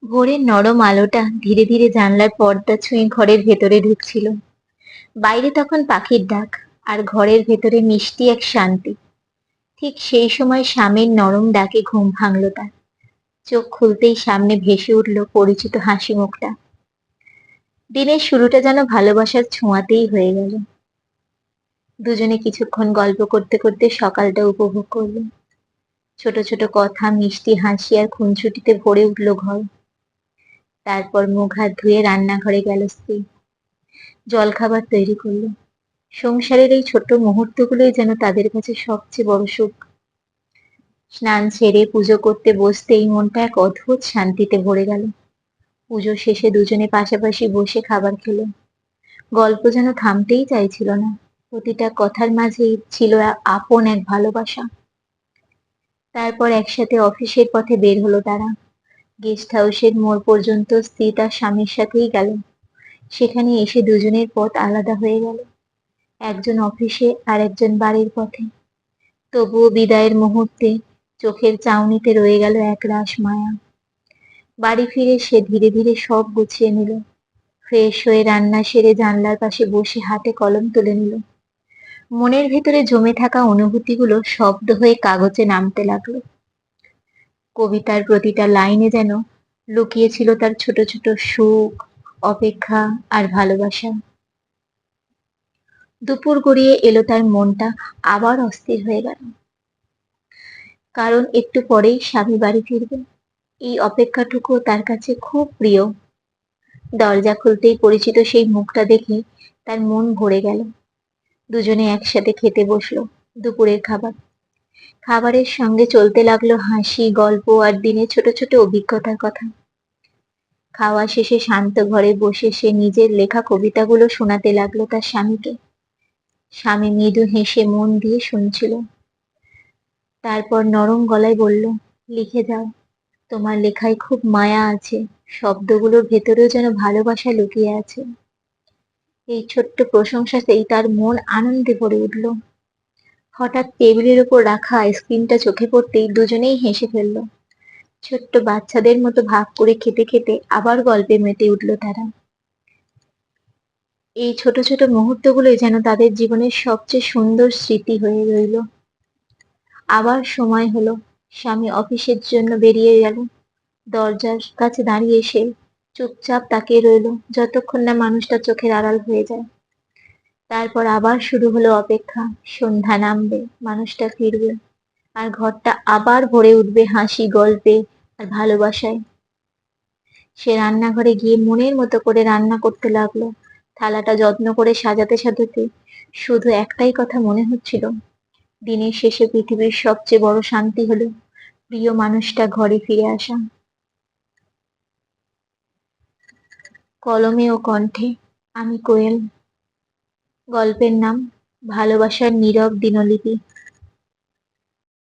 ভোরের নরম আলোটা ধীরে ধীরে জানলার পর্দা ছুঁয়ে ঘরের ভেতরে ঢুকছিল। বাইরে তখন পাখির ডাক, আর ঘরের ভেতরে মিষ্টি এক শান্তি। ঠিক সেই সময় স্বামীর নরম ডাকে ঘুম ভাঙল তার। চোখ খুলতেই সামনে ভেসে উঠল পরিচিত হাসি মুখটা। দিনের শুরুটা যেন ভালোবাসার ছোঁয়াতেই হয়ে গেল। দুজনে কিছুক্ষণ গল্প করতে করতে সকালটা উপভোগ করল। ছোট ছোট কথা, মিষ্টি হাসি আর খুনসুটিতে ভরে উঠল ঘর। তারপর মুখ হাত ধুয়ে রান্নাঘরে গেল স্ত্রী। জলখাবার তৈরি করলো। সংসারের এই ছোট্ট মুহূর্তগুলোই যেন তাদের কাছে সবচেয়ে বড় সুখ। স্নান সেরে পুজো করতে বসতেই মনটা এক অদ্ভুত শান্তিতে ভরে গেল। পুজো শেষে দুজনে পাশাপাশি বসে খাবার খেলো। গল্প যেন থামতেই চাইছিল না। প্রতিটা কথার মাঝেই ছিল আপন এক ভালোবাসা। তারপর একসাথে অফিসের পথে বের হলো তারা। গেস্ট হাউসের মোড় পর্যন্ত স্ত্রী তার স্বামীর সাথেই গেল। সেখানে এসে দুজনের পথ আলাদা হয়ে গেল। একজন অফিসে আর একজন বাড়ির পথে। তবুও বিদায়ের মুহূর্তে চোখের চাউনিতে রয়ে গেল একরাশ মায়া। বাড়ি ফিরে সে ধীরে ধীরে সব গুছিয়ে নিল। ফ্রেশ হয়ে রান্না সেরে জানলার পাশে বসে হাতে কলম তুলে নিল। মনের ভেতরে জমে থাকা অনুভূতিগুলো শব্দ হয়ে কাগজে নামতে লাগলো। কবিতার প্রতিটা লাইনে যেন লুকিয়ে ছিল তার ছোট ছোট সুখ, অপেক্ষা আর ভালোবাসা। দুপুর গড়িয়ে এলো, তার মনটা আবার অস্থির হয়ে গেল। কারণ একটু পরেই স্বামী বাড়ি ফিরবে। এই অপেক্ষাটুকু তার কাছে খুব প্রিয়। দরজা খুলতেই পরিচিত সেই মুখটা দেখে তার মন ভরে গেল। দুজনে একসাথে খেতে বসলো দুপুরের খাবার। খাবারের সঙ্গে চলতে লাগলো হাসি, গল্প আর দিনের ছোট ছোট অভিজ্ঞতার কথা। খাওয়া শেষে শান্ত ঘরে বসে সে নিজের লেখা কবিতাগুলো শোনাতে লাগলো তার স্বামীকে। স্বামী মৃদু হেসে মন দিয়ে শুনছিল। তারপর নরম গলায় বলল, লিখে যাও, তোমার লেখায় খুব মায়া আছে, শব্দগুলোর ভেতরেও যেন ভালোবাসা লুকিয়ে আছে। এই ছোট্ট প্রশংসাতেই তার মন আনন্দে ভরে উঠল। হঠাৎ টেবিলের উপর রাখা আইসক্রিমটা চোখে পড়তেই দুজনেই হেসে ফেলল। ছোট্ট বাচ্চাদের মতো ভাগ করে খেতে খেতে আবার গল্পে মেতে উঠল তারা। এই ছোট ছোট মুহূর্তগুলোই যেন তাদের জীবনের সবচেয়ে সুন্দর স্মৃতি হয়ে রইল। আবার সময় হলো, স্বামী অফিসের জন্য বেরিয়ে গেল। দরজার কাছে দাঁড়িয়ে সে চুপচাপ তাকিয়ে রইল যতক্ষণ না মানুষটা চোখের আড়াল হয়ে যায়। তারপর আবার শুরু হলো অপেক্ষা। সন্ধ্যা নামবে, মানুষটা ফিরবে, আর ঘরটা আবার ভরে উঠবে হাসি, গল্পে আর ভালোবাসায়। সে রান্নাঘরে গিয়ে মনের মতো করে রান্না করতে লাগলো। থালাটা যত্ন করে সাজাতে সাজাতে শুধু একটাই কথা মনে হচ্ছিল, দিনের শেষে পৃথিবীর সবচেয়ে বড় শান্তি হলো প্রিয় মানুষটা ঘরে ফিরে আসা। কলমে ও কণ্ঠে আমি কোয়েল। গল্পের নাম ভালোবাসার নীরব দিনলিপি।